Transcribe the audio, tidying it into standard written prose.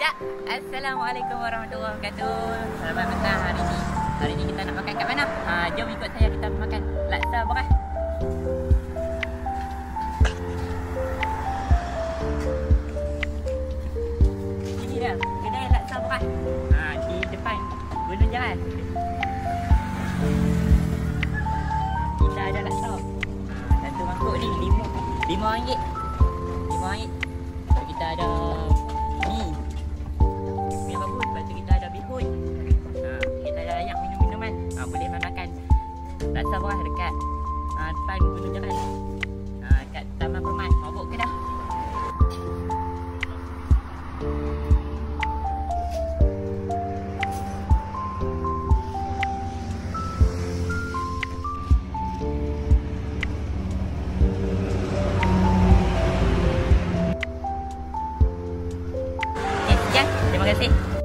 Ya, Assalamualaikum warahmatullahi wabarakatuh. Selamat petang hari ini. Hari ini kita nak makan kat mana? Jom ikut saya kita makan laksa beras. Ini dia, kedai laksa beras. Di depan Gunung Jalan. Kita ada laksa. Satu mangkuk ni RM5. RM5. Kita ada mi yang bagus. Lepas tu kita ada bihun. Kita ada banyak minum-minuman. Boleh makan laksa beras dekat depan Gunung Jalan. Kat Taman Permat. Mabuk ke dah? Terima kasih.